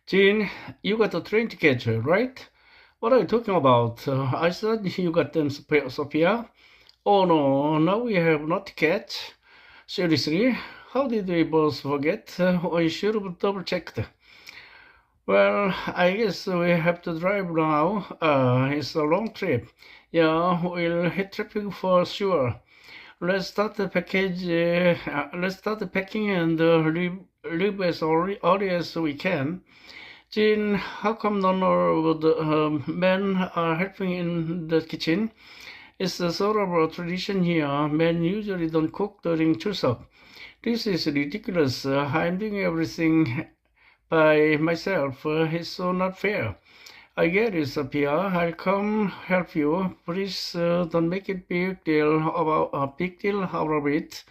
Jean, you got the train ticket, right? What are you talking about? I thought you got them, Sophia. Oh no, now we have no ticket. Seriously? How did we both forget? I should have double checked. Well, I guess we have to drive now. It's a long trip. Yeah, we'll hit traffic for sure. Let's start the packing and leave as early as we can. Jean, how come none of the men are helping in the kitchen? It's a sort of a tradition here. Men usually don't cook during Chuseok. This is ridiculous. I'm doing everything by myself. It's so not fair. I get it, Sophia. I'll come help you. Please don't make it big deal out of it.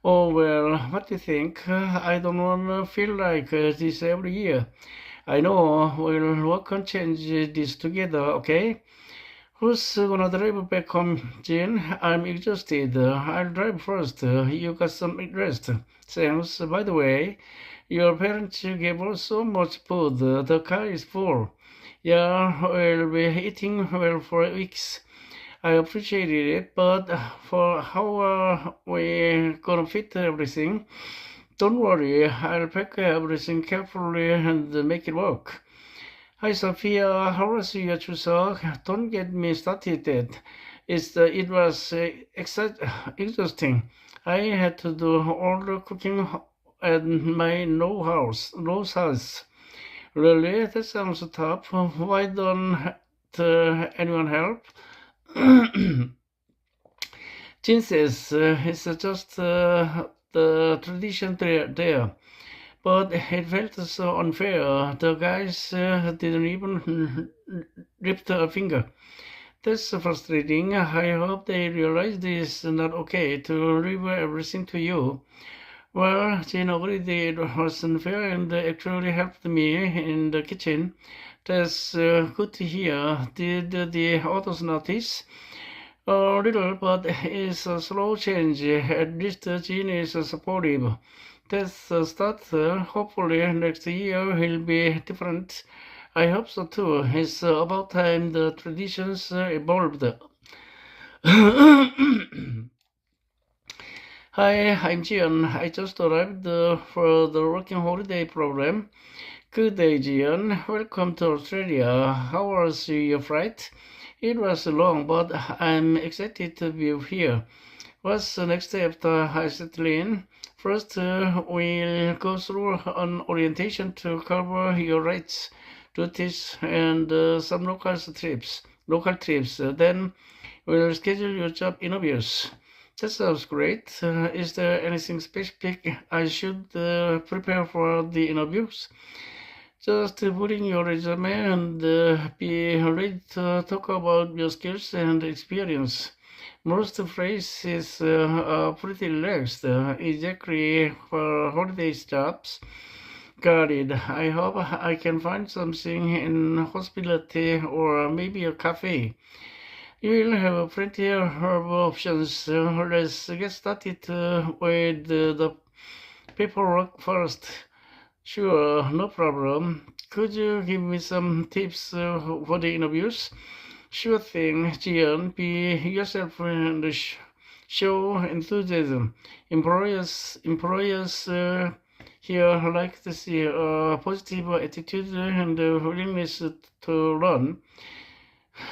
Oh well, what do you think? I don't want to feel like this every year. I know we'll work on change this together, okay? Who's gonna drive back home, Jane? I'm exhausted. I'll drive first. You got some rest. Thanks. By the way, your parents gave us so much food. The car is full. Yeah, we'll be eating well for weeks. I appreciated it, but for how we gonna fit everything? Don't worry, I'll pack everything carefully and make it work. Hi Sophia, how was your Chuseok? Don't get me started yet. It was exhausting. I had to do all the cooking at my no house. Really? That sounds tough. Why don't anyone help? Jin says it's just the tradition there. But it felt so unfair. The guys didn't even lift a finger. That's frustrating. I hope they realize this is not okay to leave everything to you. Well, Jane agreed it was unfair and actually helped me in the kitchen. That's good to hear. Did the others notice? A little, but it's a slow change. At least Jean is supportive. That's a start. Hopefully next year will be different. I hope so too. It's about time the traditions evolved. Hi, I'm Jian. I just arrived for the working holiday program. Good day, Jian. Welcome to Australia. How was your flight? It was long, but I'm excited to be here. What's the next step after I settle in? First, we'll go through an orientation to cover your rights, duties, and some local trips. Then we'll schedule your job interviews. That sounds great. Is there anything specific I should prepare for the interviews? Just put in your resume and be ready to talk about your skills and experience. Most phrases are pretty relaxed, exactly for holiday stops. Got it. I hope I can find something in hospitality or maybe a cafe. You will have plenty of options. Let's get started with the paperwork first. Sure, no problem. Could you give me some tips for the interviews? Sure thing, Jian. Be yourself and show enthusiasm. Employers here like to see a positive attitude and willingness to learn.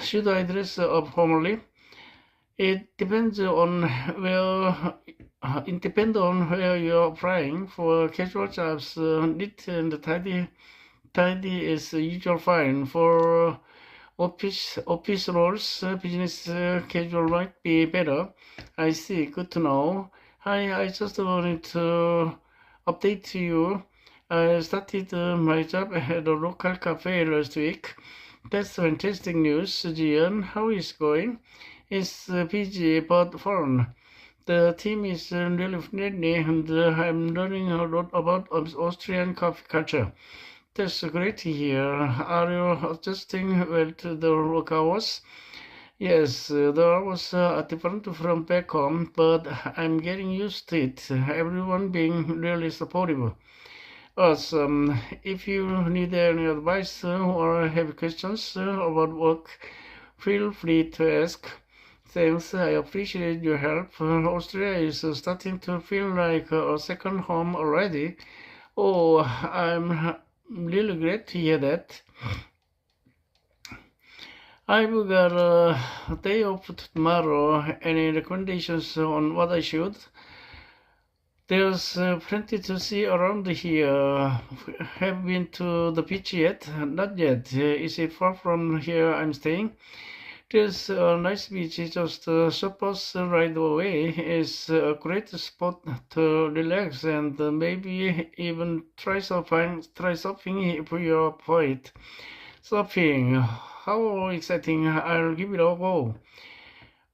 Should I dress up formally? It depends on where It depends on where you're applying. For casual jobs, neat and tidy is usual fine. For office roles, business casual might be better. I see. Good to know. Hi, I just wanted to update you. I started my job at a local cafe last week. That's fantastic news, Jian. How is it going? It's busy but fun. The team is really friendly, and I'm learning a lot about Austrian coffee culture. That's great to hear. Are you adjusting well to the work hours? Yes, the hours are different from back home, but I'm getting used to it. Everyone being really supportive. Awesome. If you need any advice or have questions about work, feel free to ask. Thanks, I appreciate your help. Australia is starting to feel like a second home already. Oh, I'm really glad to hear that. I've got a day off tomorrow. Any recommendations on what I should? There's plenty to see around here. Have been to the beach yet? Not yet. Is it far from here I'm staying? There's a nice beach just suppose right away. It's a great spot to relax and maybe even try surfing if you're up for it. Surfing, how exciting! I'll give it a go.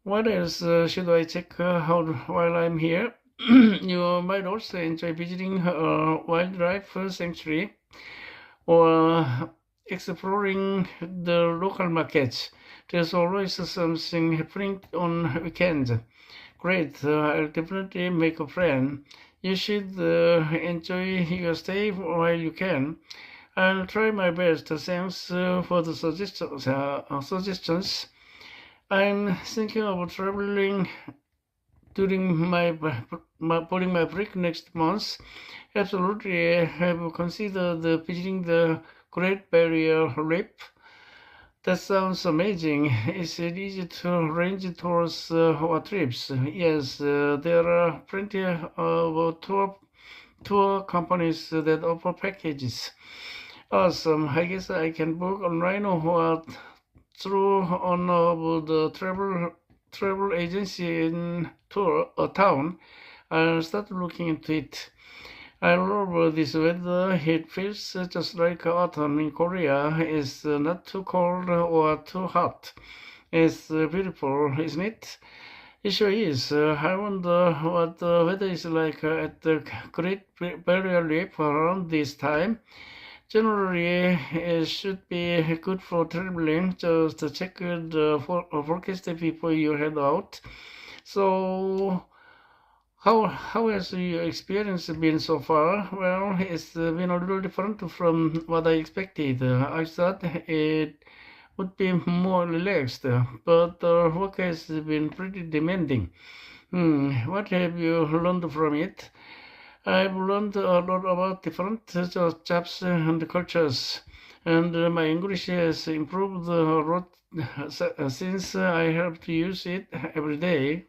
What else should I check out while I'm here? You might also enjoy visiting a wildlife sanctuary or exploring the local markets. There's always something happening on weekends. Great, I'll definitely make a plan. You should enjoy your stay while you can. I'll try my best. Thanks for the suggestions. I'm thinking of traveling during putting my break next month. Absolutely, I have considered visiting the Great Barrier Reef. That sounds amazing. Is it easy to arrange tours or trips? Yes, there are plenty of tour companies that offer packages. Awesome. I guess I can book online or through one of the travel agency in town. I'll start looking into it. I love this weather. It feels just like autumn in Korea. It's not too cold or too hot. It's beautiful, isn't it? It sure is. I wonder what the weather is like at the Great Barrier Reef around this time. Generally, it should be good for traveling. Just check the forecast before you head out. So, how has your experience been so far? Well, it's been a little different from what I expected. I thought it would be more relaxed, but work has been pretty demanding. What have you learned from it? I've learned a lot about different jobs and cultures, and my English has improved a lot since I have to use it every day.